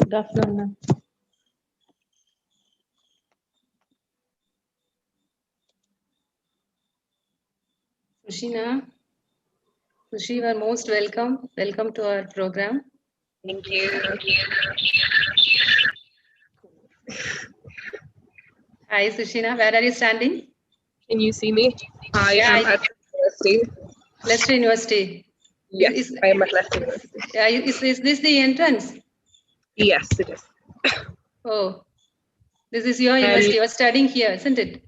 Good afternoon, ma'am. Sushina, you are most welcome. Welcome to our program. Thank you. Hi, Sushina. Where are you standing? Can you see me? I Yeah, am at university. Leicester University. Yes, I am at Leicester University. Yeah, is this the entrance? Yes, it is. Oh, this is your university. You are studying here, isn't it?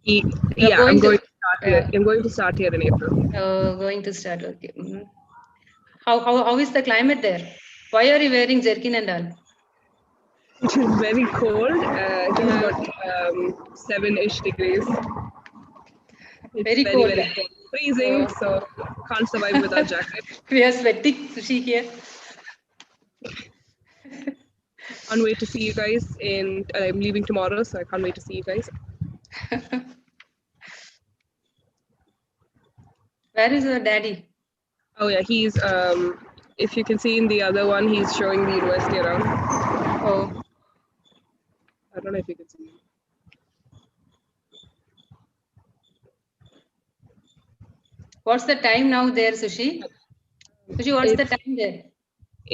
Yeah, I'm going to start here. I'm going to start here in April. Oh, going to start. Okay. Mm-hmm. How is the climate there? Why are you wearing jerkin and all? It is very cold. It is about 7-ish degrees. It's Very cold. very cold. Freezing, so can't survive without jacket. We are sweating, Sushi, here. Can't wait to see you guys. I'm leaving tomorrow, so I can't wait to see you guys. Where is your daddy? Oh yeah, he's if you can see in the other one, he's showing the university around. Oh, I don't know if you can see. what's the time now there, Sushi? Sushi, what's the time there?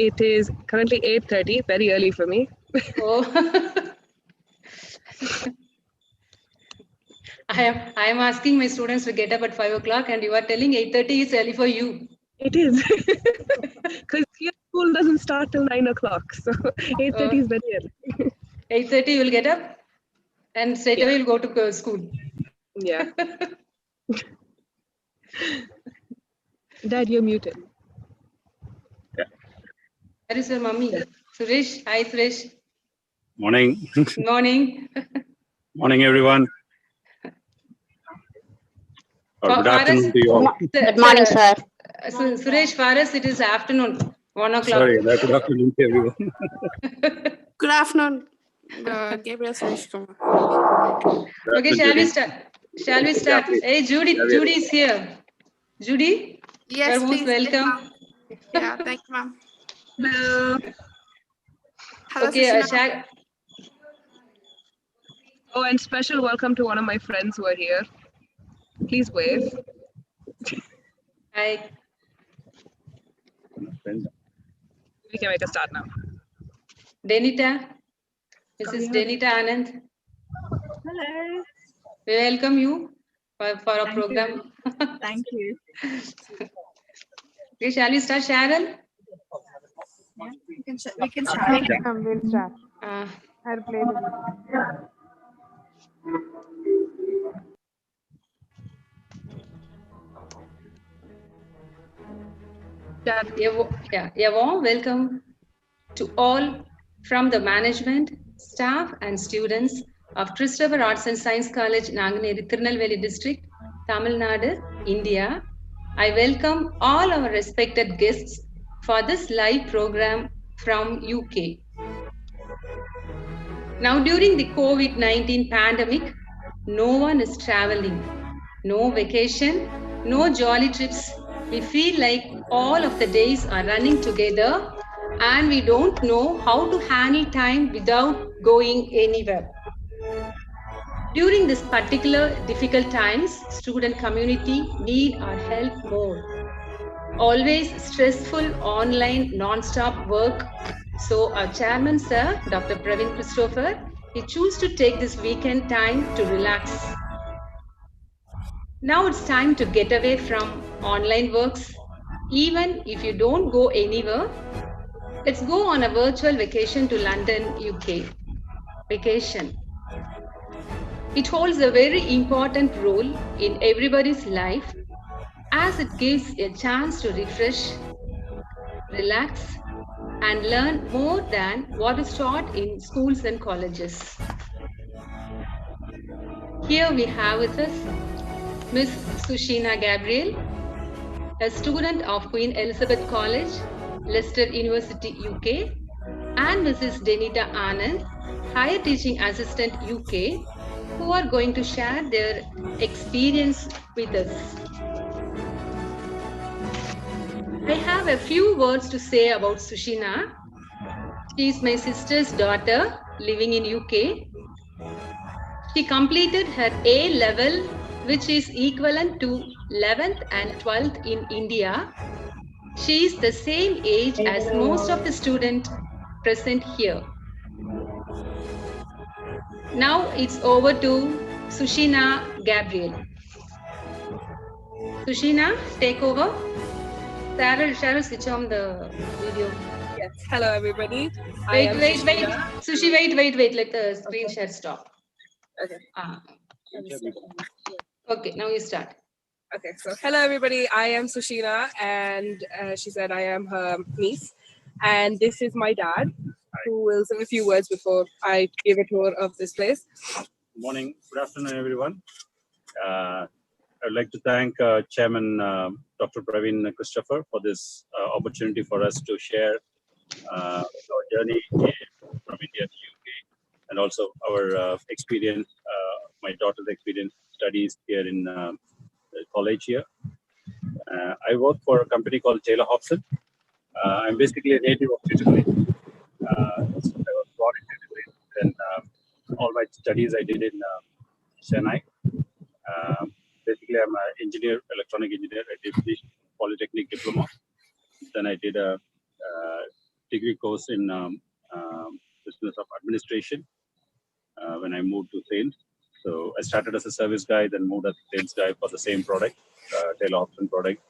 It is currently 8:30, very early for me. Oh, I am asking my students to get up at 5 o'clock, and you are telling 8:30 is early for you. It is because here school doesn't start till 9 o'clock, so 8:30 is very early. 8:30 you will get up, and straight away you'll go to school. Yeah. Dad, you're muted. Where is your mummy? Suresh, hi Suresh. Morning. Good morning. Morning, everyone. Good afternoon to you all. Good morning, sir. Suresh, for us it is afternoon, 1 o'clock. Sorry, good afternoon to everyone. Good afternoon, Gabriel Suresh Kumar. Okay, shall we start? Shall we start? Yeah, Hey, Judy is here. Judy? Yes, you're most please. welcome. Yeah, thank you, ma'am. Hello. Hello, Okay, Sushina. Oh, and special welcome to one of my friends who are here. Please wave. Hi. We can make a start now. Denita. Mrs. Denita Anand. Hello. We welcome you for our program. Thank you. Okay, shall we start, Sharon? Yeah, we can start. We'll start. I'll play the video. A warm welcome to all from the management, staff and students of Christopher Arts and Science College, Nanganeri, Tirunelveli District, Tamil Nadu, India. I welcome all our respected guests for this live program from UK. Now, during the COVID-19 pandemic, no one is traveling, no vacation, no jolly trips. We feel like all of the days are running together and we don't know how to handle time without going anywhere. During this particular difficult times, student community need our help more. Always stressful online non-stop work. So our chairman, sir, Dr. Praveen Christopher, he chose to take this weekend time to relax. Now it's time to get away from online works. Even if you don't go anywhere, let's go on a virtual vacation to London, UK. Vacation. It holds a very important role in everybody's life as it gives a chance to refresh, relax, and learn more than what is taught in schools and colleges. Here we have with us Miss Sushina Gabriel, a student of Queen Elizabeth College, Leicester University, UK, and Mrs. Denita Anand, Higher Teaching Assistant, UK, who are going to share their experience with us. I have a few words to say about Sushina. She is my sister's daughter living in UK. She completed her A level, which is equivalent to 11th and 12th in India. She is the same age as most of the students present here. Now it's over to Sushina Gabriel. Sushina, take over. Cheryl, switch on the video. Yes. Hello, everybody. Wait. Sushi, wait. Let the screen share stop. Okay. Okay, now you start. Okay, so hello everybody, I am Sushina, and she said I am her niece, and this is my dad, who will say a few words before I give a tour of this place. Good morning, good afternoon, everyone. I would like to thank Chairman Dr. Praveen Christopher for this opportunity for us to share our journey from India to UK, and also our experience, my daughter's experience, studies here in college here. I work for a company called Taylor Hobson. I'm basically a native of Italy. I was born in Italy, and all my studies I did in Chennai. Basically, I'm an engineer, electronic engineer. I did the Polytechnic diploma. Then I did a degree course in business of administration when I moved to sales. So I started as a service guy, then moved as a sales guy for the same product, Taylor Hobson product.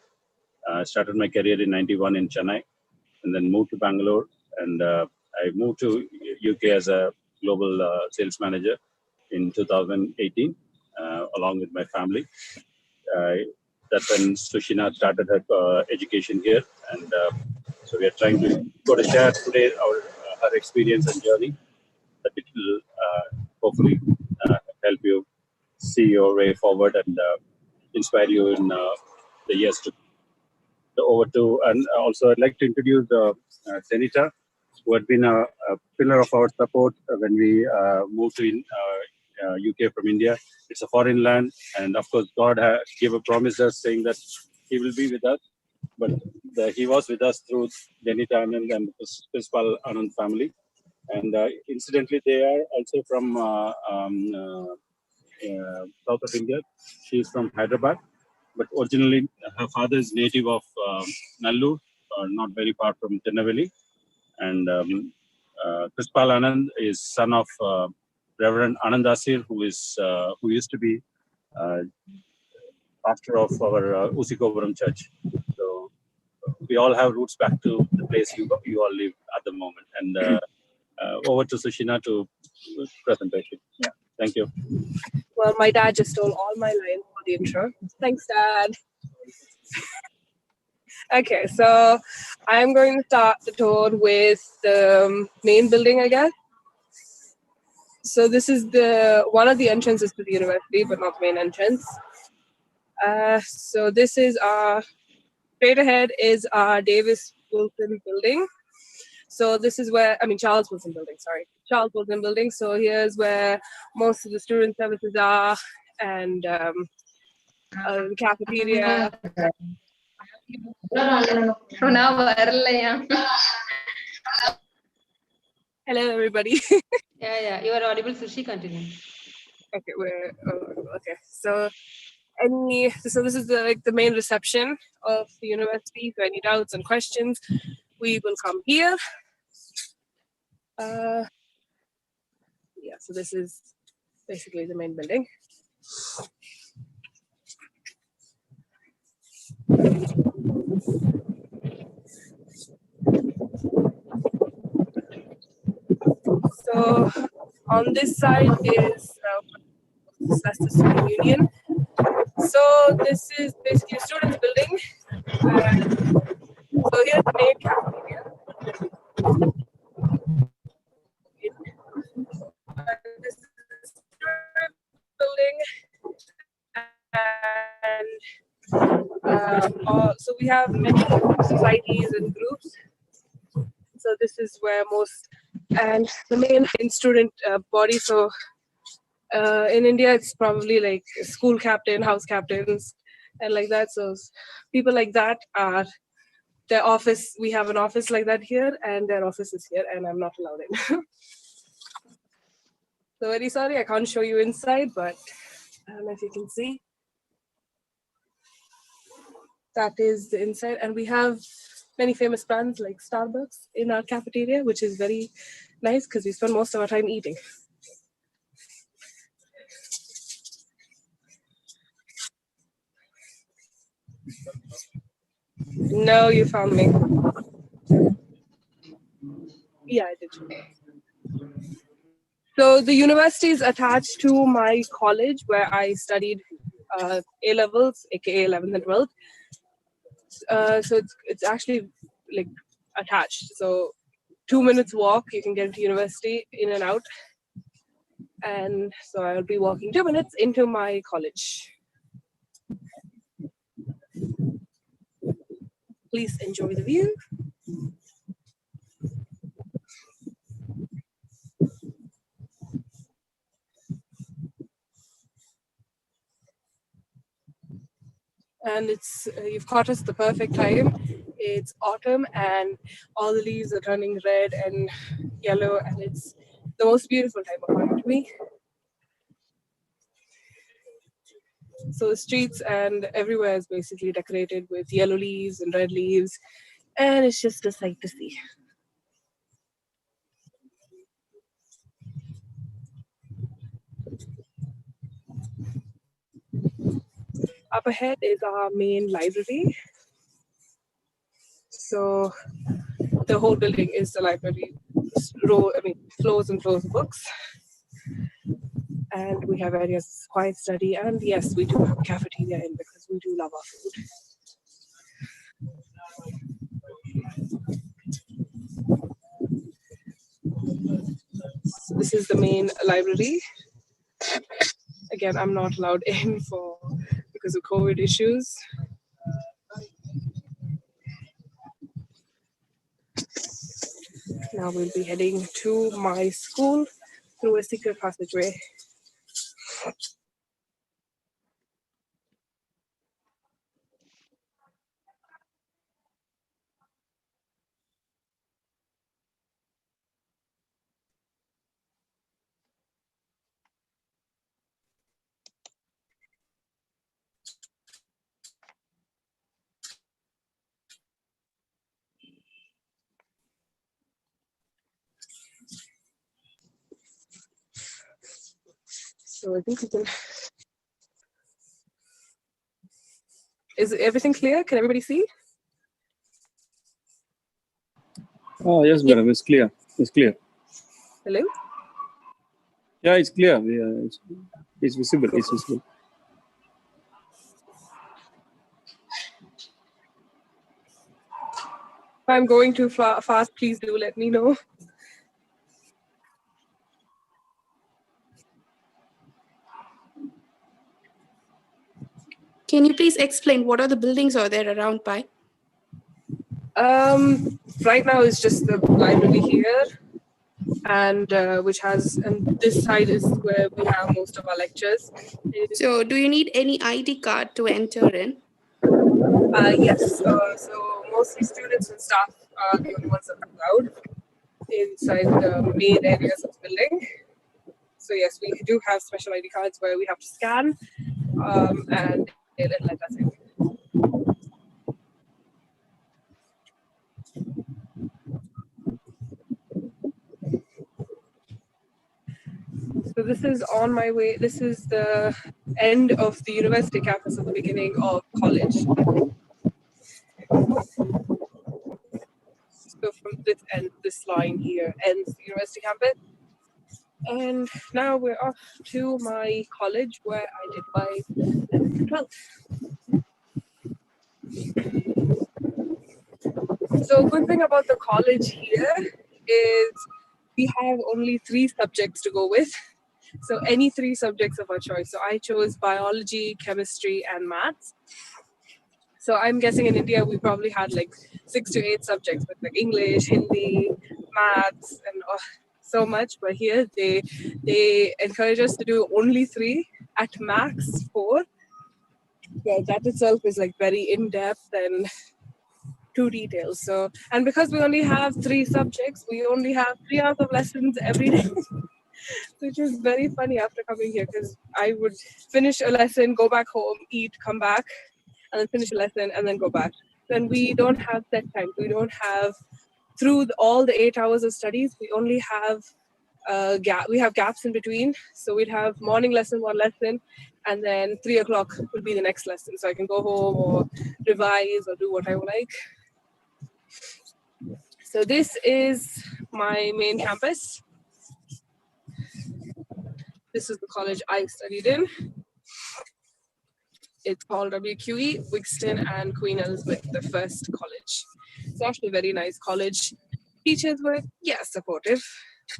Started my career in '91 in Chennai, and then moved to Bangalore. And I moved to UK as a global sales manager in 2018, along with my family. That's when Sushina started her education here, and so we are trying to share today her experience and journey, that it will hopefully help you see your way forward and inspire you in the years to come. Over to, and also I'd like to introduce Senita, who had been a pillar of our support when we moved to UK from India. It's a foreign land, and of course God gave a promise us saying that He will be with us. But He was with us through Denita Anand and Krispal Anand family. And incidentally, they are also from south of India. She is from Hyderabad, but originally her father is native of Nallur, not very far from Tirunelveli. And Krispal Anand is son of Reverend Anand Asir, who used to be pastor of our Usikopuram church. So we all have roots back to the place you all live at the moment. And over to Sushina to presentation. Yeah, thank you. Well, my dad just stole all my lines for the intro. Thanks, Dad. Okay, so I'm going to start the tour with the main building, I guess. So this is one of the entrances to the university, but not the main entrance. So this is straight ahead is our Davis Wilson building. So this is where, Charles Wilson building, sorry. Charles Wilson building. So here's where most of the student services are, and the cafeteria. Hello, everybody. Yeah, you are audible, Sushi, continue. Okay, okay. So this is the main reception of the university. So any doubts and questions, we will come here. Yeah, so this is basically the main building. So on this side is Leicester Student Union. So this is basically a students' building. So here's the main cafeteria. This is the student building, and so we have many societies and groups. So this is where and the main student body. So in India, it's probably like school captain, house captains, and like that. So people like that are their office, we have an office like that here, and their office is here, and I'm not allowed in. So very sorry, I can't show you inside, but I don't know if you can see. That is the inside, and we have many famous brands like Starbucks in our cafeteria, which is very nice because we spend most of our time eating. No, you found me. Yeah, I did. So the university is attached to my college where I studied A levels, aka 11th and 12th. So it's actually like attached. So 2 minutes walk, you can get to university in and out. And so I'll be walking 2 minutes into my college. Please enjoy the view. And it's you've caught us the perfect time. It's autumn and all the leaves are turning red and yellow, and it's the most beautiful time of year to me. So the streets and everywhere is basically decorated with yellow leaves and red leaves, and it's just a sight to see. Up ahead is our main library. So the whole building is the library. Floors and floors of books. And we have areas of quiet study. And yes, we do have a cafeteria in because we do love our food. So this is the main library. Again, I'm not allowed in because of COVID issues. Now we'll be heading to my school through a secret passageway. So I think we can. Is everything clear? Can everybody see? Oh, yes, madam. It's clear. It's clear. Hello? Yeah, it's clear. Yeah, it's visible. It's visible. If I'm going too fast, please do let me know. Can you please explain what are the buildings are there around by? Right now it's just the library here, and and this side is where we have most of our lectures. So do you need any ID card to enter in? Yes, so mostly students and staff are the only ones that are allowed inside the main areas of the building. So yes, we do have special ID cards where we have to scan and it'll let us in. So this is on my way. This is the end of the university campus at the beginning of college. So from this end, this line here ends the university campus. And now we're off to my college where I did my 11th and 12th. So a good thing about the college here is we have only 3 subjects to go with. So any 3 subjects of our choice. So I chose biology, chemistry, and maths. So I'm guessing in India, we probably had like 6 to 8 subjects with like English, Hindi, maths, and so much. But here they encourage us to do only 3 at max 4. Yeah, that itself is like very in-depth, and too detailed. So, and because we only have 3 subjects, we only have 3 hours of lessons every day, which is very funny after coming here, because I would finish a lesson, go back home, eat, come back, and then finish a lesson and then go back. Then we don't have set time. We don't have, through all the 8 hours of studies, we only have we have gaps in between. So we'd have morning lesson, 1 lesson, and then 3 o'clock would be the next lesson. So I can go home or revise or do what I like. So this is my main campus. This is the college I studied in. It's called WQE, Wixton and Queen Elizabeth I College. It's actually a very nice college. Teachers were, supportive,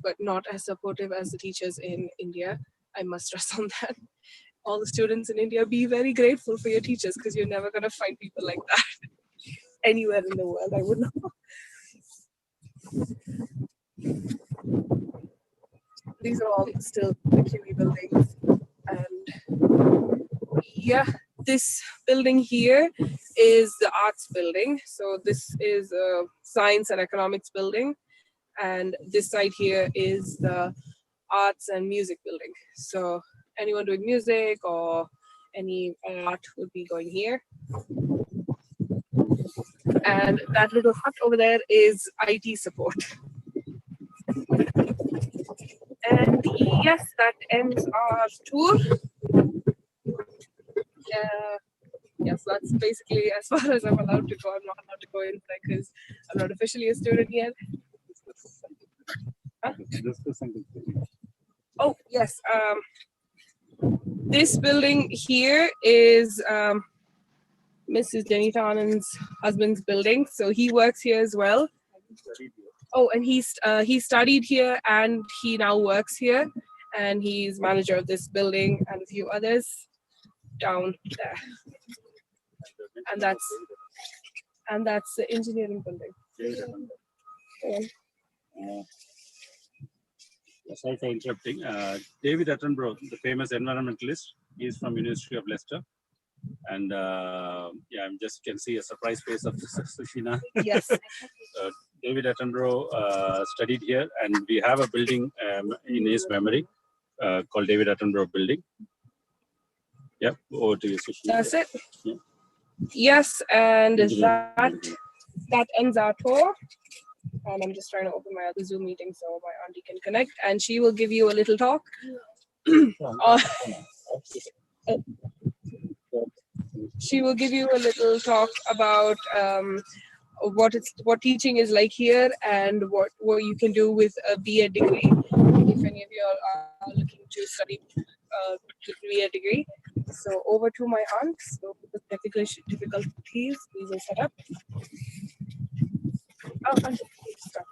but not as supportive as the teachers in India. I must stress on that. All the students in India, be very grateful for your teachers, because you're never going to find people like that anywhere in the world, I would know. These are all still the QE buildings. And yeah, this building here is the arts building. So this is a science and economics building. And this side here is the arts and music building. So anyone doing music or any art would be going here. And that little hut over there is IT support. And yes, that ends our tour. Yes, that's basically as far as I'm allowed to go. I'm not allowed to go inside because I'm not officially a student yet. Huh? Oh, yes. This building here is Mrs. Janita Anand's husband's building. So he works here as well. Oh, and he studied here and he now works here. And he's manager of this building and a few others down there. And that's the engineering building. Sorry for interrupting. David Attenborough, the famous environmentalist, he is from University of Leicester. And yeah, I'm just can see a surprise face of Sushina. Yes. David Attenborough studied here, and we have a building in his memory called David Attenborough Building. Yep, over to you, Sushina. That's it. Yeah. Yes, and that ends our tour. And I'm just trying to open my other Zoom meeting so my auntie can connect, and she will give you a little talk. She will give you a little talk about what teaching is like here and what you can do with a BA degree if any of you are looking to study a BA degree. So over to my aunt. So with technical difficulties, we will set up. Oh, start.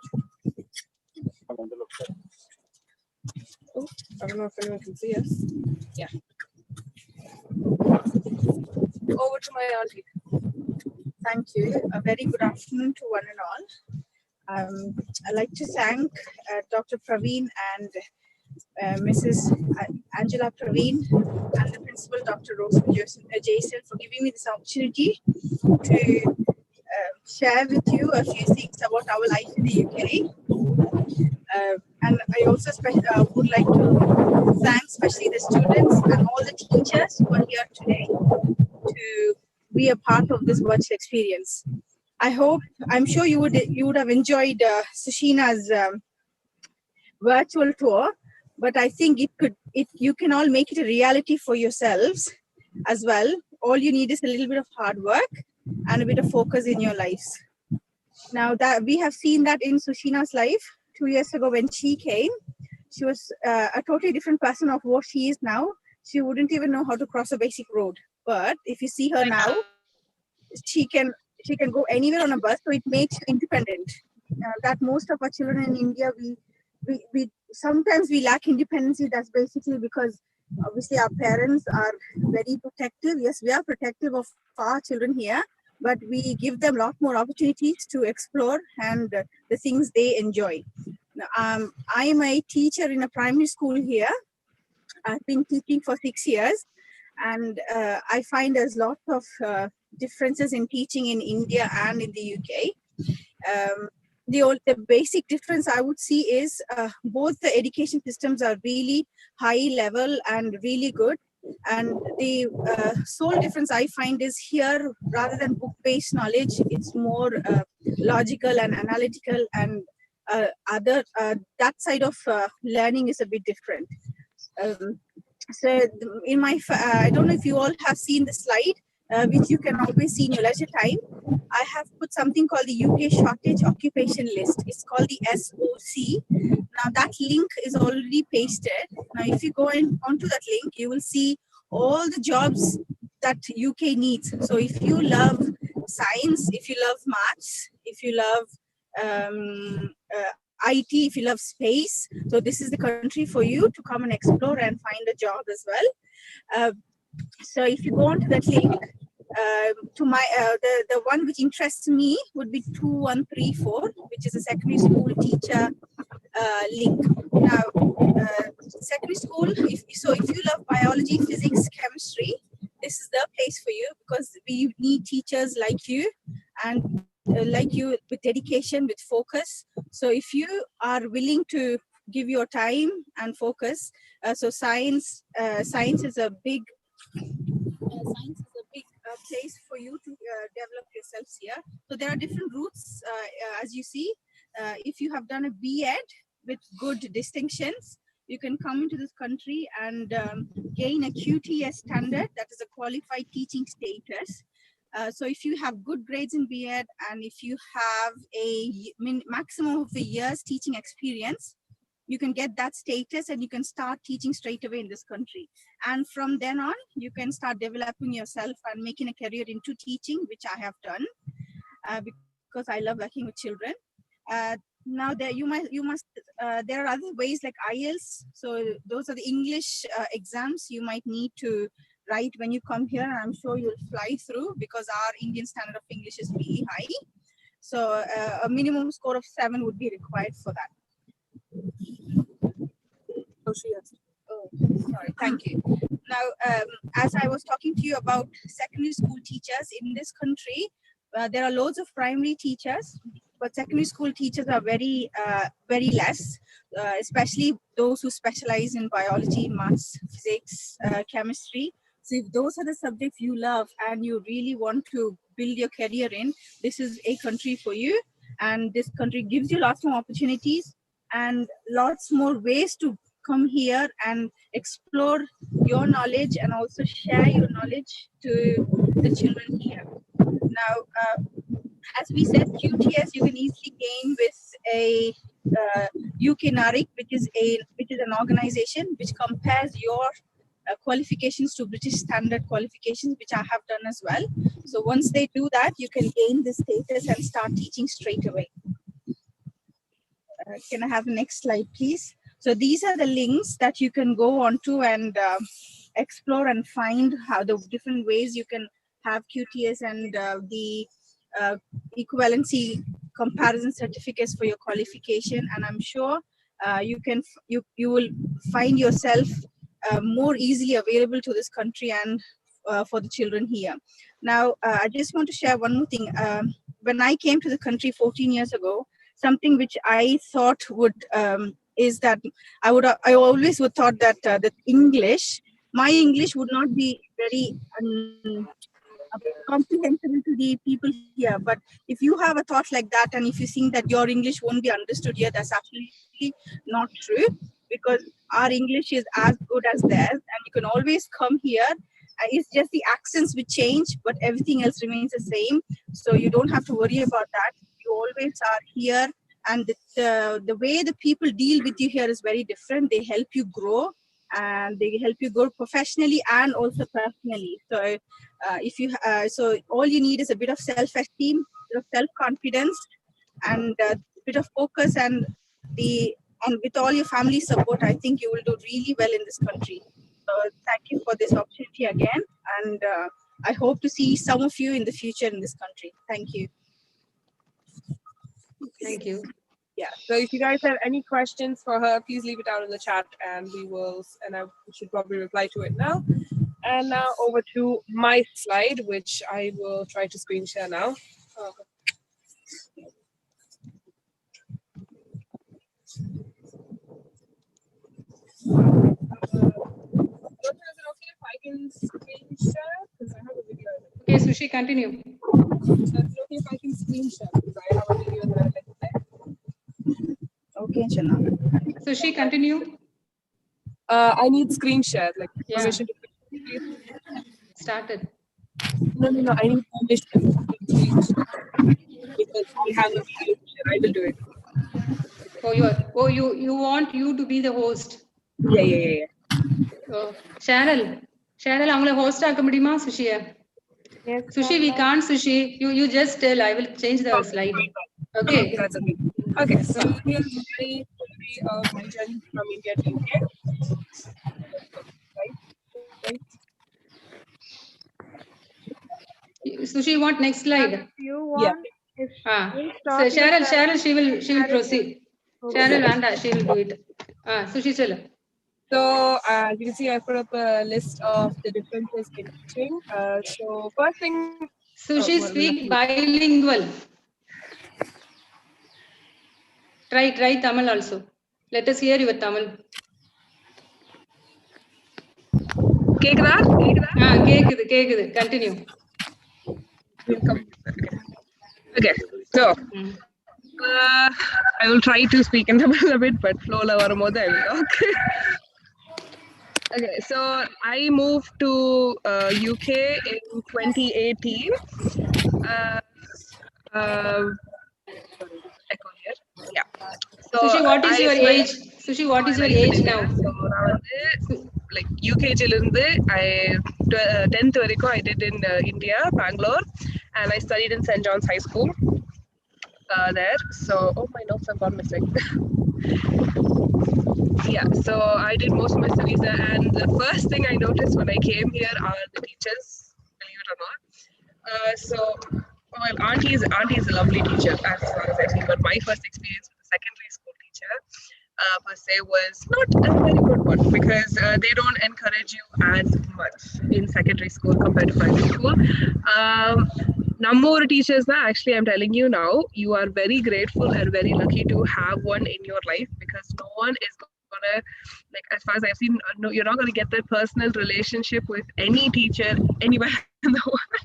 Oh, I don't know if anyone can see us. Yeah. Over to my auntie. Thank you. A very good afternoon to one and all. I'd like to thank Dr. Praveen and Mrs. Angela Praveen and the principal, Dr. Rosemary Jason, for giving me this opportunity to share with you a few things about our life in the UK. And I also would like to thank especially the students and all the teachers who are here today to be a part of this virtual experience. I'm sure you would have enjoyed Sushina's virtual tour, but I think you can all make it a reality for yourselves as well. All you need is a little bit of hard work and a bit of focus in your lives. Now that we have seen that in Sushina's life 2 years ago when she came, she was a totally different person of what she is now. She wouldn't even know how to cross a basic road. But if you see her now, she can go anywhere on a bus, so it makes you independent. That most of our children in India, we sometimes we lack independence. That's basically because obviously our parents are very protective. Yes, we are protective of our children here, but we give them a lot more opportunities to explore and the things they enjoy. I am a teacher in a primary school here. I've been teaching for 6 years, And I find there's lots of differences in teaching in India and in the UK. The basic difference I would see is both the education systems are really high level and really good. And the sole difference I find is here, rather than book-based knowledge, it's more logical and analytical, and that side of learning is a bit different. So in my, I don't know if you all have seen the slide, which you can always see in your leisure time. I have put something called the UK Shortage Occupation List. It's called the SOC. Now that link is already pasted. Now if you go onto that link, you will see all the jobs that UK needs. So if you love science, if you love maths, if you love IT, if you love space, so this is the country for you to come and explore and find a job as well. So if you go onto that link, to my the one which interests me would be 2134, which is a secondary school teacher link. Now, secondary school, if you love biology, physics, chemistry, this is the place for you, because we need teachers like you, and with dedication, with focus. So if you are willing to give your time and focus, so science is a big place for you to develop yourselves here. So there are different routes, as you see. If you have done a B.Ed with good distinctions, you can come into this country and gain a QTS standard, that is a qualified teaching status. So if you have good grades in B.Ed, and if you have a maximum of a year's teaching experience, you can get that status and you can start teaching straight away in this country. And from then on, you can start developing yourself and making a career into teaching, which I have done because I love working with children. Now there there are other ways like IELTS. So those are the English exams you might need to write when you come here. And I'm sure you'll fly through, because our Indian standard of English is really high. So a minimum score of 7 would be required for that. Oh, sorry, thank you. Now, as I was talking to you about secondary school teachers in this country, there are loads of primary teachers, but secondary school teachers are very less, especially those who specialize in biology, maths, physics, chemistry. So if those are the subjects you love and you really want to build your career in, this is a country for you. And this country gives you lots more opportunities and lots more ways to come here and explore your knowledge and also share your knowledge to the children here. Now, as we said, QTS you can easily gain with a UK NARIC, which is an organization which compares your qualifications to British standard qualifications, which I have done as well. So once they do that, you can gain this status and start teaching straight away. Can I have the next slide, please? So these are the links that you can go onto and explore and find how the different ways you can have QTS and the equivalency comparison certificates for your qualification. And I'm sure you will find yourself more easily available to this country and for the children here. Now, I just want to share one more thing. When I came to the country 14 years ago, something which I thought would is that I always would thought that my English would not be very comprehensible to the people here. But if you have a thought like that, and if you think that your English won't be understood here, that's absolutely not true, because our English is as good as theirs, and you can always come here. It's just the accents will change, but everything else remains the same. So you don't have to worry about that. You always are here, and the way the people deal with you here is very different. They help you grow, and they help you grow professionally and also personally. So so all you need is a bit of self-esteem, a bit of self-confidence, and a bit of focus, and with all your family support, I think you will do really well in this country. So thank you for this opportunity again, and I hope to see some of you in the future in this country. Thank you. Thank you. Yeah. So if you guys have any questions for her, please leave it down in the chat, and I should probably reply to it now. And now over to my slide, which I will try to screen share now. Is it okay if I can screen share? Because I have a video. Okay, Sushi, continue. Is it okay if I can screen share? Because I have a video that I'd like to play. Okay, Chana. Sushi, continue. I need screen share, like Yeah. permission to screen share. Started. No, I need permission. Because we have a video to share. I will do it. You want you to be the host. Yeah. Oh, Cheryl, அவங்கள host ஆக்க முடியுமா சுஷிய? Yes, Sushi, we can't, Sushi. You just tell. I will change the slide. Okay. That's okay. Okay, so here's my story of my journey from India to UK. Right. Sushi, you want next slide? You want? So Cheryl, she will proceed. Cheryl and she will do it. Sushi, chalo. So as you can see, I put up a list of the differences in teaching. So first thing, Sushi, speak bilingual. Try Tamil also. Let us hear your Tamil. கேக்குதா? கேக்குது. Continue. Okay, so I will try to speak in Tamil a bit, but flow la varumbodhu I will talk. Okay, so I moved to UK in 2018. Echo here. Yeah. So Sushi, what is your age? Sushi, what is your age now? So like UKG irundhu I 10th varaikkum I did in India, Bangalore, and I studied in St. John's High School there. So my notes have gone missing. Yeah, so I did most of my studies there, and the first thing I noticed when I came here are the teachers, believe it or not. Well, Auntie is a lovely teacher as far as I've seen, but my first experience with a secondary school teacher per se was not a very good one, because they don't encourage you as much in secondary school compared to primary school. Number teachers that actually I'm telling you now, you are very grateful and very lucky to have one in your life, because no one is gonna, like as far as I've seen, no, you're not gonna get that personal relationship with any teacher anywhere in the world.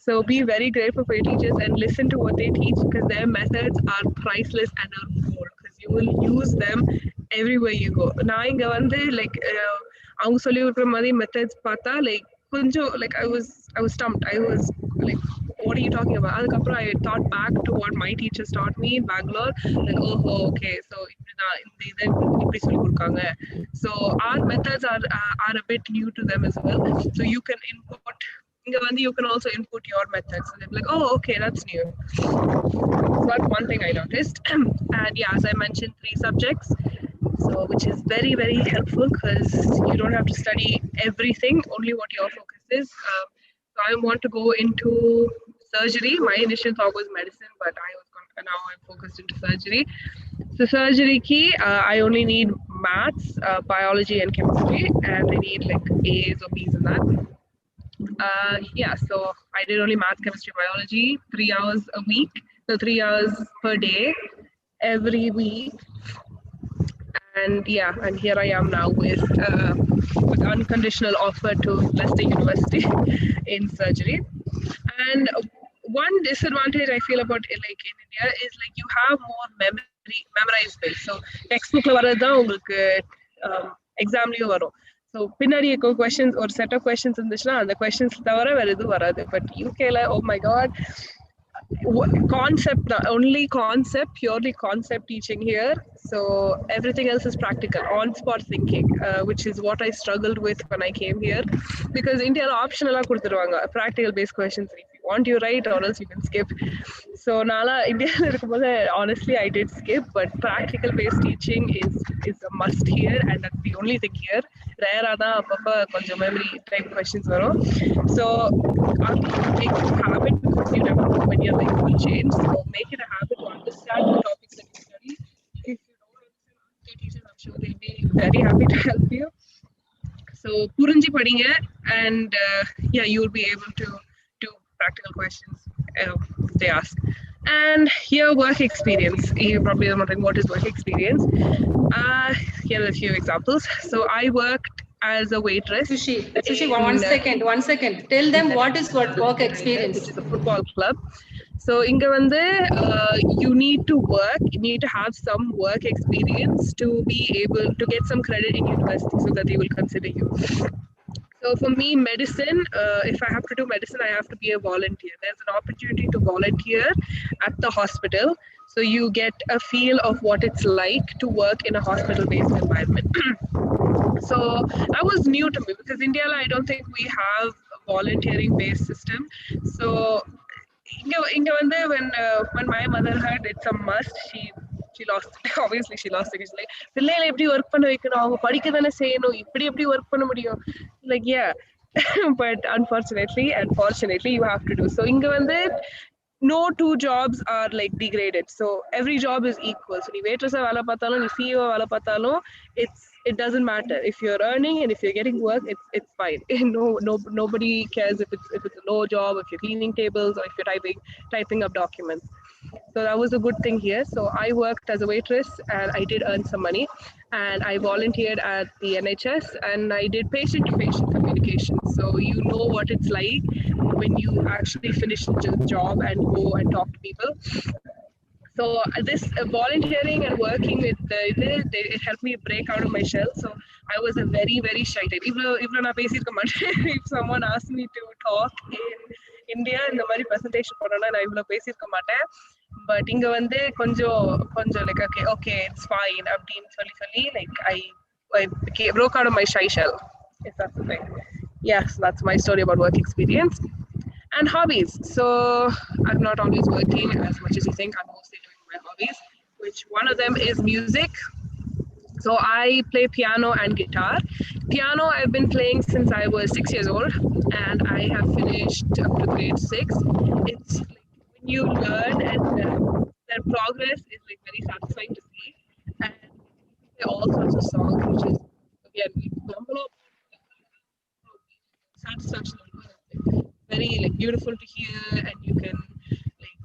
So be very grateful for your teachers and listen to what they teach, because their methods are priceless and are gold, because you will use them everywhere you go. Now inga vande like avanga solli kodukra mari methods paatha like konjam like I was stumped. I was like, what are you talking about? Adukapra I thought back to what my teachers taught me in Bangalore, like okay, so ipdi solli kodukanga. So our methods are a bit new to them as well, so you can input. You can also input your methods, so they're like, okay, that's new. So that's one thing I noticed. And yeah, as I mentioned, 3 subjects, so which is very, very helpful, because you don't have to study everything, only what your focus is. So I want to go into surgery. My initial thought was medicine, but now I'm focused into surgery. So surgery key, I only need maths, biology and chemistry, and I need like A's or B's in that. Yeah, so I did only math, chemistry, biology, 3 hours a week, so 3 hours per day, every week. And yeah, and here I am now with unconditional offer to Leicester University in surgery. And one disadvantage I feel about it, like in India, is like you have more memorized space. So textbook la varadha ungalku exam liyo varum. So பின்னாடி இருக்க questions ஒரு set of questions இருந்துச்சுன்னா அந்த questions தவிர வேற எதுவும் வராது. But UK ல oh my god, concept, only concept, purely concept teaching here. So everything else is practical, on spot thinking, which is what I struggled with when I came here, because India optional kuduthiruvanga practical based questions, if you want you write, or else you can skip. So nala India honestly I did skip, but practical based teaching is a must here, and that's the only thing here. Rare da appa konjam memory type questions varum. So make it a habit, because you never know when your life will change. So make it a habit to understand the topics that you study. If you don't understand, teachers, I'm sure they'll be very happy to help you. So purinji padinga and yeah, you'll be able to do practical questions if they ask. And here, work experience. You probably are wondering what is work experience. Here are a few examples. So I worked as a waitress. Sushi, one second. Tell them what is work experience. Which is a football club. So inga vande, you need to work, you need to have some work experience to be able to get some credit in university so that they will consider you. So for me, medicine, if I have to do medicine, I have to be a volunteer. There's an opportunity to volunteer at the hospital. So you get a feel of what it's like to work in a hospital-based environment. So that was new to me because India, I don't think we have a volunteering-based system. So Inga when my mother heard it's a must, she lost obviously she lost it. She's like, பிள்ளைகளை எப்படி work பண்ண வைக்கணும், அவங்க படிக்க தானே செய்யணும், இப்படி எப்படி ஒர்க் பண்ண முடியும், like yeah. But unfortunately you have to do. So இங்க வந்து no two jobs are like degraded. So every job is equal. So நீ waitress வேலை பார்த்தாலும், நீ CEO வேலை பார்த்தாலும், it doesn't matter. If you're earning and if you're getting work, it's fine. Nobody cares if it's a low job, if you're cleaning tables, or if you're typing up documents. So that was a good thing here. So I worked as a waitress and I did earn some money, and I volunteered at the NHS and I did patient-to-patient communication. So you know what it's like when you actually finish the job and go and talk to people. So this volunteering and working with it helped me break out of my shell. So I was a very, very shy type. Even if someone asked me to talk in India in the mari presentation பண்ணனும்னா நான் இவ்ளோ பேசிருக்க மாட்டேன். But இங்க வந்து கொஞ்சம் like okay it's fine அப்படினு சொல்லி like I broke out of my shy shell, if that's the thing. Yes, that's my story about work experience. And hobbies. So I'm not always working as much as you think. I'm mostly doing my hobbies, which one of them is music. So I play piano and guitar. Piano I've been playing since I was 6 years old, and I have finished up to grade 6. It's like when you learn and their progress is like very satisfying to see. And play all sorts of songs, which is again satisfaction. Very like beautiful to hear, and you can like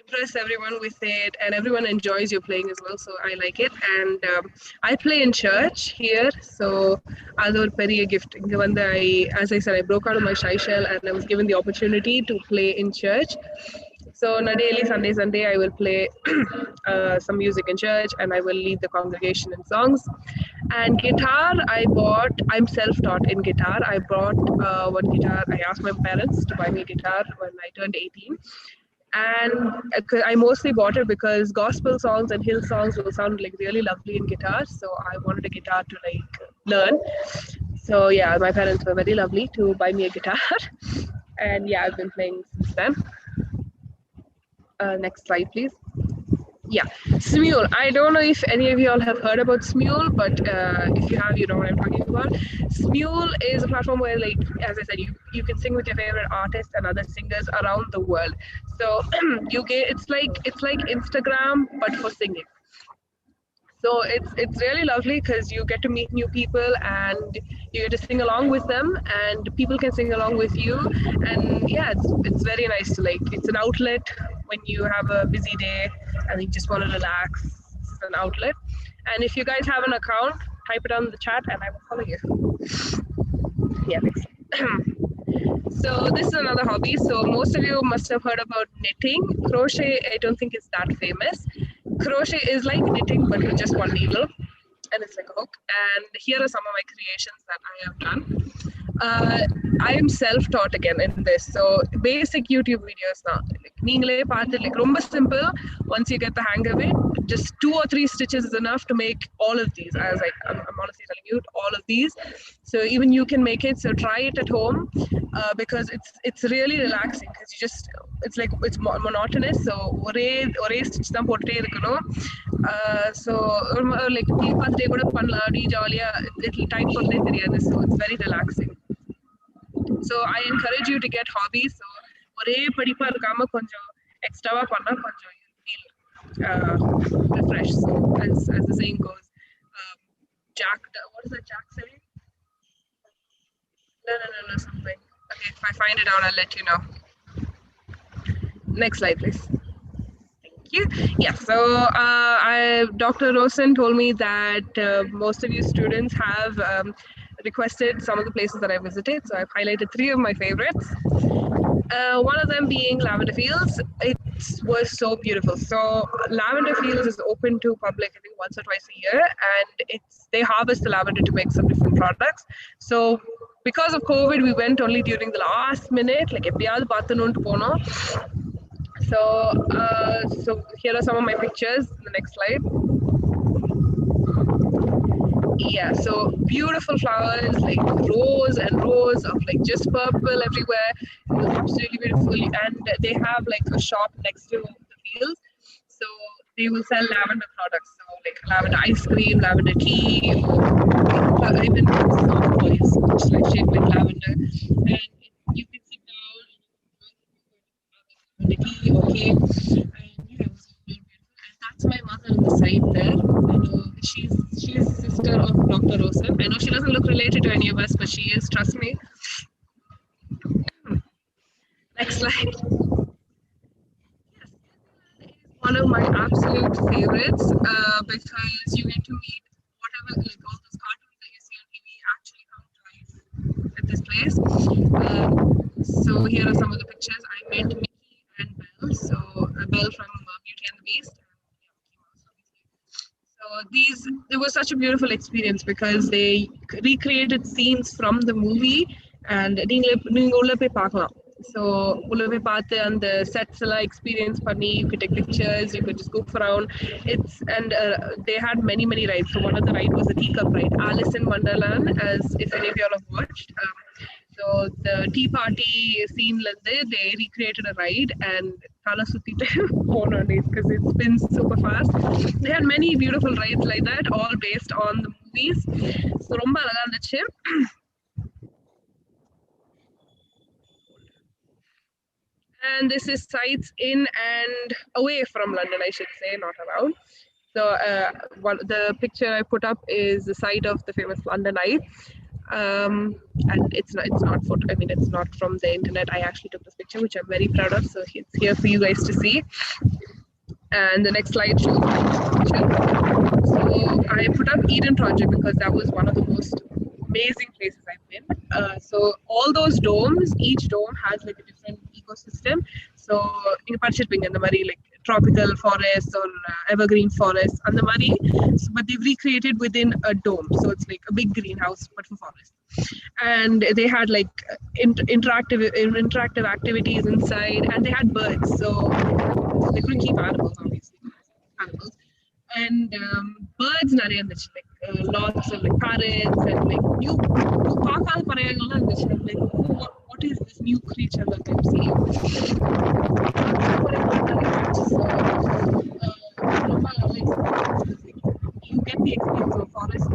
impress everyone with it, and everyone enjoys your playing as well. So I like it, and I play in church here. So that's a very gift. As I said, I broke out of my shy shell, and I was given the opportunity to play in church. So daily Sunday I will play some music in church, and I will lead the congregation in songs. And guitar I'm self-taught in guitar. I bought one guitar. I asked my parents to buy me a guitar when I turned 18. And I mostly bought it because gospel songs and hill songs will sound like really lovely in guitar. So I wanted a guitar to like learn. So yeah, my parents were very lovely to buy me a guitar. And yeah, I've been playing since then. Next slide, please. Yeah, Smule. I don't know if any of you all have heard about Smule, but if you have, you know what I'm talking about. Smule is a platform where, like, as I said, you can sing with your favorite artists and other singers around the world. So it's like Instagram but for singing. So it's really lovely because you get to meet new people and you get to sing along with them, and people can sing along with you. And yeah, it's very nice to like, it's an outlet when you have a busy day and you just want to relax. It's an outlet. And if you guys have an account, type it on the chat and I will follow you. Yeah, thanks. So this is another hobby. So most of you must have heard about knitting. Crochet, I don't think it's that famous. Crochet is like knitting but with just one needle, and it's like a hook. And here are some of my creations that I have done. I am self-taught again in this. So basic YouTube videos now. Like ரொம்ப simple. Once you get the hang of it, just 2 or 3 stitches is enough to make all of these. I was like, I'm honestly telling you, all of these. So even you can make it. So try it at home because it's really relaxing because it's like it's monotonous. So ஒரே stitch தான் போட்டுட்டே இருக்கணும். So like TV பார்த்துட்டே கூட பண்ணலாம், அப்படி ஜாலியா time போறதே தெரியாது. So it's very relaxing. So I encourage you to get hobbies. So ஒரே படிப்பா இருக்காம கொஞ்சம் எக்ஸ்ட்ராவா பண்ணா கொஞ்சம் feel refreshed. So as the saying goes, what is that Jack saying? No, something. Okay, if I find it out, I'll let you know. Next slide, please. Thank you. Yeah, so Dr. Rosen told me that most of you students have requested some of the places that I visited. So I've highlighted 3 of my favorites. One of them being Lavender Fields. It was so beautiful. So Lavender Fields is open to public, I think, once or twice a year, and they harvest the lavender to make some different products. So because of COVID, we went only during the last minute, like eppiyadu paathanonu pono. So here are some of my pictures. The next slide. Yeah, so beautiful flowers, like rows and rows of like just purple everywhere. It was absolutely beautiful. And they have like a shop next to the fields. So they will sell lavender products. So like lavender ice cream, lavender tea, or even soft toys, which like shaped like lavender. And you can sit down and lavender tea or cake. And yeah, it was very beautiful. And that's my mother on the side there. And she's sister of Dr. Rosen. I know she doesn't look related to any of us, but she is, trust me. Next slide. Yes, is one of my absolute favorites because you get to meet whatever, like all those cartoons that you see on TV actually come to life at this place. So here are some of the pictures. I met Mickey and Belle. So Belle from Beauty and the Beast. So it was such a beautiful experience because they recreated scenes from the movie and நீங்க உள்ள போய் பார்க்கலாம். So உள்ள போய் பார்த்து அந்த sets எல்லாம் experience பண்ணி, you could take pictures, you could just goof around. They had many rides. So one of the rides was a teacup ride, Alice in Wonderland, as if any of you all have watched. So the tea party scene, they recreated a ride and thala suttite pona because it spins super fast. They had many beautiful rides like that, all based on the movies. So romba alaga irundhuchu. And this is sites in and away from London, I should say, not around. So the picture I put up is the site of the famous London Eye. And it's not photo. I mean, it's not from the internet. I actually took this picture, which I'm very proud of. So it's here for you guys to see. And the next slide shows my picture. So I put up Eden Project because that was one of the most amazing places I've been. So all those domes, each dome has like a different ecosystem. So in Pachitping and the Mari, like tropical forests or evergreen forests and the Mari, but they've recreated within a dome. So it's like a big greenhouse, but for forests. And they had like interactive activities inside, and they had birds. So they couldn't keep animals, obviously. Animals. And birds நிறைய இருந்துச்சு, like lots of like parrots and like new பார்க்காத பறவைகள்லாம் இருந்துச்சு. Like what is this new creature that I'm seeing? You get the experience of forest,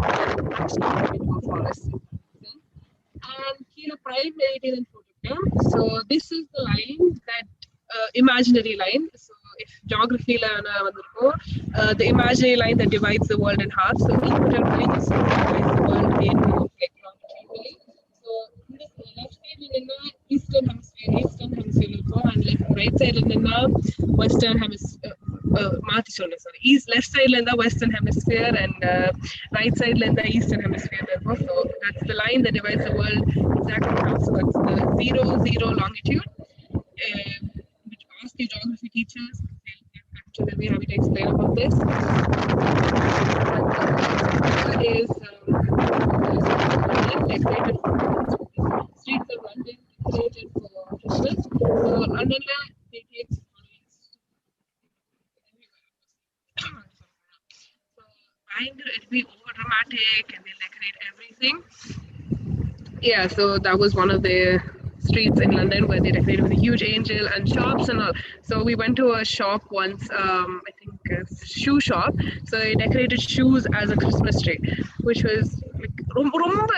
actually into a forest. And here prime meditative photo. So this is the line, that imaginary line. So if geography the imaginary line that divides the world in half. So equatorial line is divides the world in like longitudinally. So in this left side eastern hemisphere and right side western hemisphere. Left side western hemisphere and right side eastern hemisphere. So that's the line that divides the world exactly half. So that's the 0 longitude. Which ask your geography teachers. They'll be happy to explain about this. Is decorated for streets of London decorated for Christmas. So London they take so it'll be over dramatic and they'll decorate everything. Yeah, so that was one of the streets in London where they decorated with a huge angel and shops and all. So we went to a shop once, I think a shoe shop. So they decorated shoes as a Christmas tree, which was like romba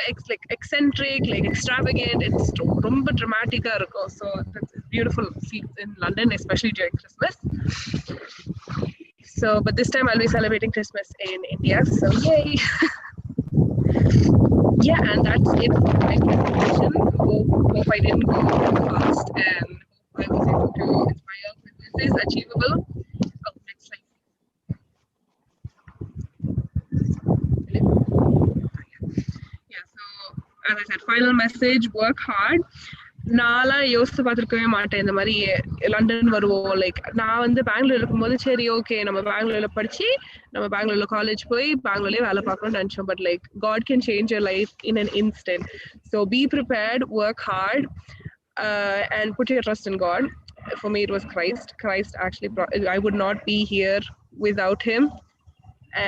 eccentric, like extravagant. It's romba dramatic. So that's beautiful seats in London, especially during Christmas. So, but this time I'll be celebrating Christmas in India. So yay! Yeah, and that's it for my presentation. Hope I didn't go too fast and hope I was able to inspire. This is achievable. Oh, next slide. Yeah, so as I said, final message, work hard. நான்லாம் யோசிச்சு பார்த்துருக்கவே மாட்டேன் இந்த மாதிரி London வருவோம். Like நான் வந்து பெங்களூர் இருக்கும்போது சரி ஓகே நம்ம பெங்களூர்ல படிச்சு நம்ம பெங்களூர்ல காலேஜ் போய் பெங்களூர்லயே வேலை பார்க்கணும்னு நினைச்சோம். But like God can change your life in an instant. So be prepared, work hard, and put your trust in God. For me, it was Christ. Christ actually brought, I would not be here without him.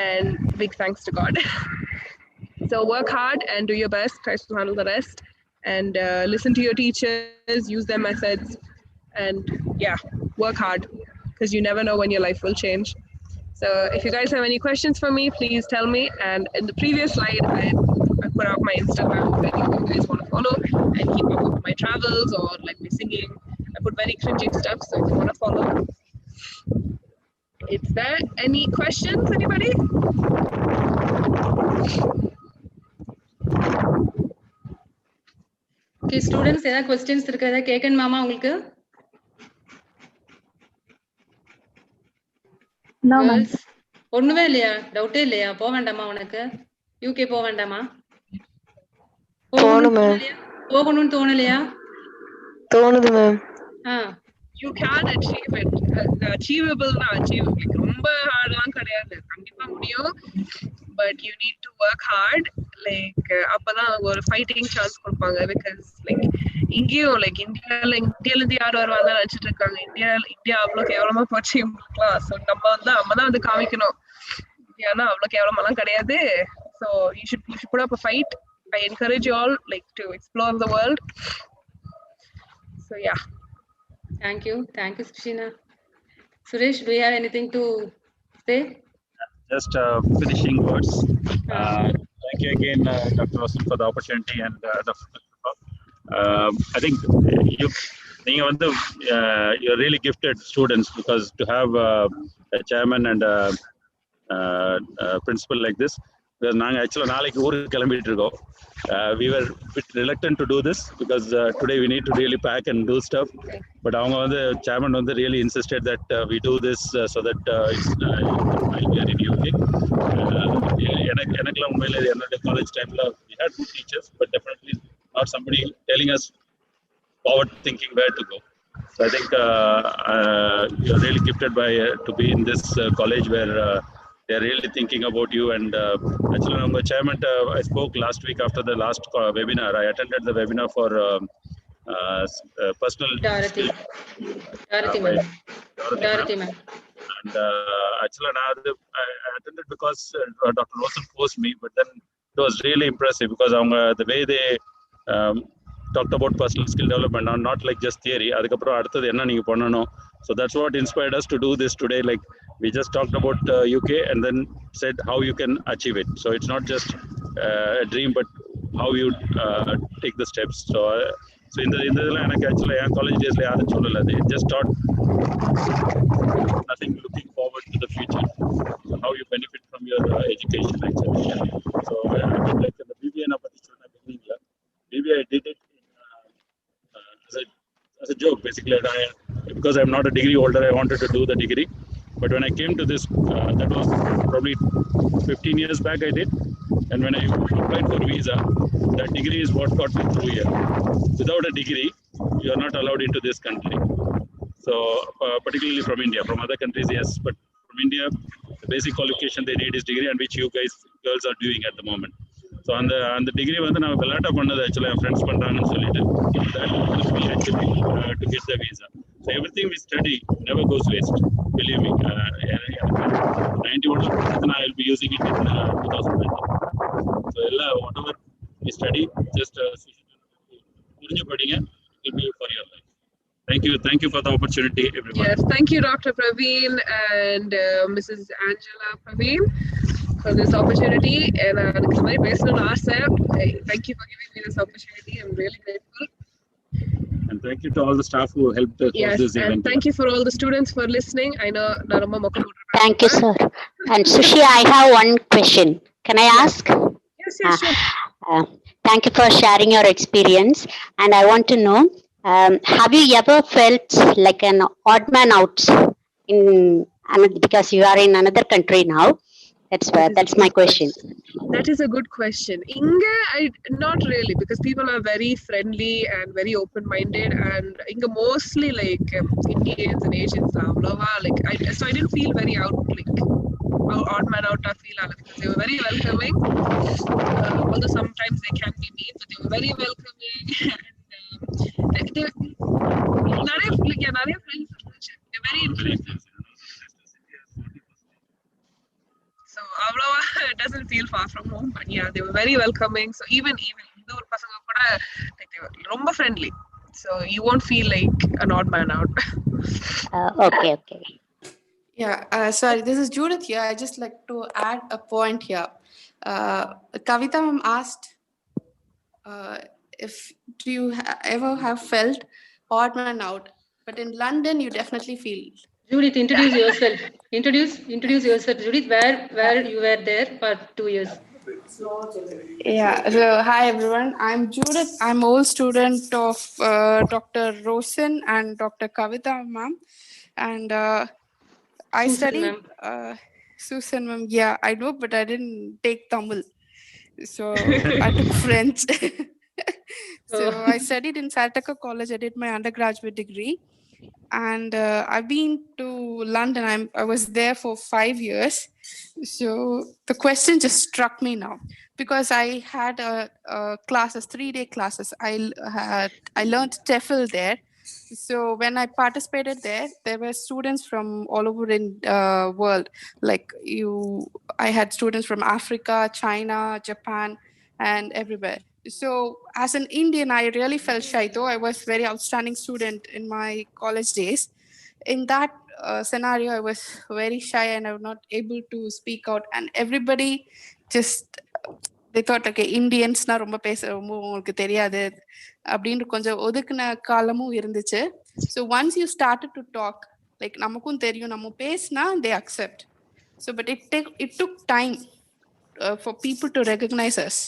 And big thanks to God. So work hard and do your best. Christ will handle the rest. And listen to your teachers, use their methods, and yeah, work hard because you never know when your life will change. So if you guys have any questions for me, please tell me. And in the previous slide, I put out my Instagram if you guys want to follow and keep up with my travels or like me singing. I put very cringy stuff, so if you want to follow. Is there any questions, anybody? Okay students ஏதாவது questions இருக்கு, ஏதாவது கேட்கணுமாமா உங்களுக்கு? Girls ஒண்ணுமே இல்லையா? டவுட்டே இல்லையா? போக வேண்டாமா உனக்கு? யூகே போக வேண்டாமா? போகணும்னு தோணலையா? தோணுது ma'am. You can achieve it. Achievable na achieve. ரொம்ப ஹார்ட்லாம் கிடையாது, கண்டிப்பா முடியும். But you need to work hard. Like அப்பதான் ஒரு ஃபைட்டிங் சான்ஸ் கொடுப்பாங்க. Because like இங்கேயும் லைக் இந்தியால இருந்து யாரும் வருவாங்க நினைச்சிட்டு இருக்காங்க. இந்தியா அவ்வளவு கேவலமா போச்சு இவங்களுக்குலாம். ஸோ நம்ம தான் வந்து காமிக்கணும் இந்தியானா அவ்வளவு கேவலமாலாம் கிடையாது. So you should put up a fight. I encourage you all like to explore the world. So yeah. Thank you, Krishna. Suresh, do you have anything to say? Just finishing words. Thank you again, Dr. Rosen, for the opportunity, and I think you're really gifted students, because to have a chairman and a principal like this. நாங்கள் ஆக்சுவலாக நாளைக்கு ஊருக்கு கிளம்பிட்டு இருக்கோம். We were a bit reluctant to do this because today we need to really pack and do stuff. But அவங்க வந்து chairman வந்து really insisted that we do this so that I'll be in UK. எனக்குலாம் உண்மையில என்னோட college டைம்ல we had good teachers, but definitely not somebody telling us forward thinking where to go. So I think you're really gifted to be in this college where they're really thinking about you. And actually, chairman, I spoke last week after the last webinar. I attended the webinar for personal Dorothy ma'am. And actually, I attended because Dr. Rosen forced me, but then it was really impressive because the way they talked about personal skill development, not like just theory. அதுக்கப்புறம் அடுத்தது என்ன நீங்க பண்ணணும். So that's what inspired us to do this today. Like we just talked about UK and then said how you can achieve it. So it's not just a dream, but how you take the steps. So in the எனக்கு actually college days la yaadhu sollala. They just taught nothing looking forward to the future. So how you benefit from your education actually. So like the BBA na patti sonna beginning la. Maybe I did it as a joke, basically. Because I'm not a degree holder, I wanted to do the degree. But when I came to this, that was probably 15 years back I did. And when I applied for visa, that degree is what got me through here. Without a degree, you are not allowed into this country. So particularly from India. From other countries, yes. But from India, the basic qualification they need is degree, and which you girls are doing at the moment. So on the degree வந்து நான் விளையாட்டா பண்ணது actually என் friends பண்றாங்கன்னு சொல்லிட்டு that helps me actually to get the visa. So everything we study never goes waste. Believe me. 91% I will be using it in 2020. So whatever we study, just புரிஞ்சு படிங்க. It will be for your life. Thank you for the opportunity, everyone. Yes, thank you, Dr. Praveen and Mrs. Angela Praveen, for this opportunity. And thank you for giving me this opportunity. I'm really grateful. And thank you to all the staff who helped cause this event. And thank you for all the students for listening. I know Narama. Thank you, sir. And Sushi, I have one question. Can I ask? yes, sure. Thank you for sharing your experience. And I want to know, have you ever felt like an odd man out because you are in another country now? That's my question. That is a good question. Inga, not really, because people are very friendly and very open-minded, and Inga mostly like Indians and Asians, so I didn't feel very odd man out. I feel because they were very welcoming. Although sometimes they can be mean, but they were very welcoming. And நிறைய friends இருந்துச்சு. They're very interesting. So it doesn't feel far from home, but yeah, they were very welcoming. So even இந்த ஒரு பசங்க கூட like they were ரொம்ப friendly. So you won't feel like an odd man out. Okay. Yeah, sorry, this is Judith here. I just like to add a point here. Kavita ma'am asked if do you ever have felt odd man out, but in London you definitely feel. Judith, introduce yourself. Introduce yourself, Judith. Where you were there for 2 years. Yeah, so hi everyone. I'm Judith. I'm old student of Dr. Rosen and Dr. Kavita ma'am, and I Susan, studied ma'am. Susan ma'am. Yeah, I know, but I didn't take Tamil, so I took French. So I studied in Sartaka College. I did my undergraduate degree, and I've been to London. I was there for 5 years. So the question just struck me now, because I had classes, 3-day classes. I learned TEFL there. So when I participated there were students from all over in world. I had students from Africa, China, Japan, and everywhere. So as an Indian, I really felt shy, though I was very outstanding student in my college days. In that scenario, I was very shy and I was not able to speak out. And everybody just, they thought, okay, Indians na romba pesa உங்களுக்கு தெரியாது அப்படின்ற கொஞ்சம் ஒதுக்குன காலமும் இருந்துச்சு. So once you started to talk, like நமக்கும் தெரியும் நம்ம பேசினா they accept. So but it took time for people to recognize us.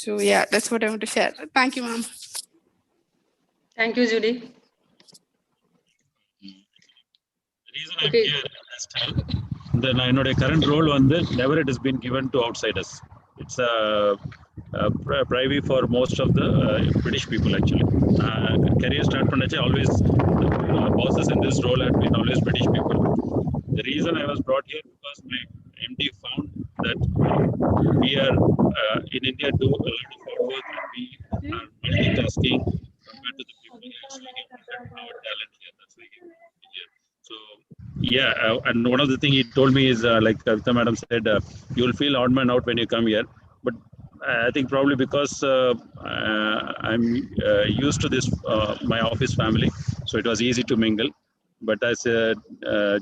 So yeah, that's what I want to share. Thank you, ma'am. Thank you, Judy. The reason I'm here as well, then என்னோட current role never it has been given to outsiders. It's a private for most of the British people actually. Career start பண்ணச்சே always the bosses in this role have been always British people. The reason I was brought here because my MD found that we are in India do a lot of hard work and we are multitasking compared to the people here. So we can present our talent here. That's why we're here. So yeah, and one of the things he told me is like Kavita madam said, you will feel odd man out when you come here. But I think probably because I'm used to this, my office family, so it was easy to mingle. But as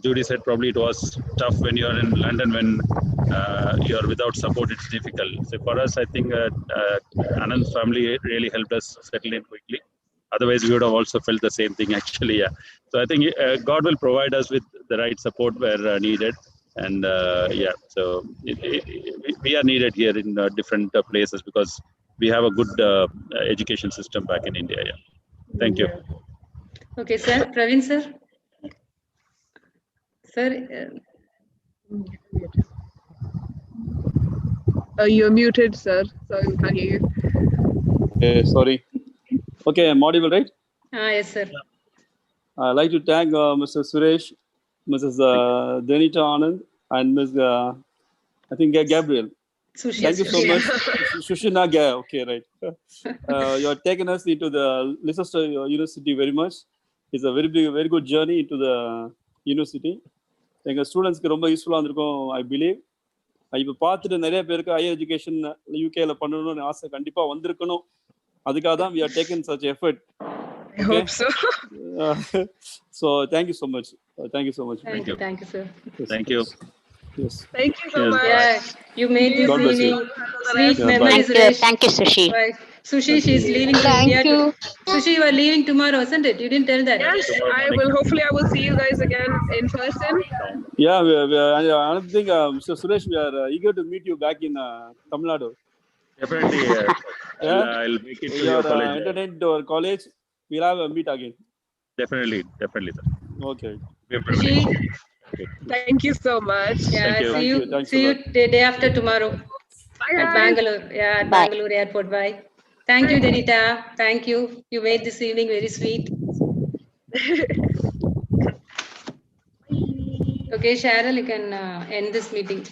Judy said, probably it was tough when you are in London, when you are without support, it's difficult. So for us, I think Anand's family really helped us settle in quickly. Otherwise, we would have also felt the same thing actually. Yeah. So I think God will provide us with the right support where needed. And yeah, so we are needed here in different places because we have a good education system back in India. Yeah. Thank you. Okay, sir. Praveen, sir. Sir. You're muted, sir. Sorry, we can't hear you. Sorry. Okay, I'm audible, right? Yes, sir. I'd like to thank Mr. Suresh, Mrs. Denita Anand, and Ms. I think Gabriel. Sushi. Thank you so much. Sushina, okay, right. You have taken us into the Leicester University very much. It's a very good journey into the university. எங்கள் ஸ்டூடெண்ட்ஸ்க்கு ரொம்ப யூஸ்ஃபுல்லாக இருந்திருக்கும் I believe. இப்போ பார்த்துட்டு நிறைய பேருக்கு higher education யூகேல பண்ணணும்னு ஆசை கண்டிப்பாக வந்திருக்கணும். அதுக்காக தான் we are taking such effort. I hope so. So thank you so much. Thank you so much. Thank you, sir. Yes. Thank you. Yes. Thank you so much. Yeah, you made this evening sweet memories. Thank you, Sushi. Bye. Sushi, she's leaving to India. Thank you. Sushi, you are leaving tomorrow, isn't it? You didn't tell that. Yes, I will. Hopefully, I will see you guys again in person. Yeah, and another thing, Mr. Suresh, we are eager to meet you back in Tamil Nadu. Definitely, Yeah? I'll make it to You your are college. entertained to our college. We'll have a meet again. Definitely, sir. Okay. We're Sushi, privileged. Thank you so much. yeah, Thank you. see you. Thanks See a you lot. day after tomorrow Bye, at guys. Bangalore. Yeah, at Bye. Bangalore airport. Bye. Thank you, Denita. Thank you. You made this evening very sweet. Okay, Cheryl, you can end this meeting.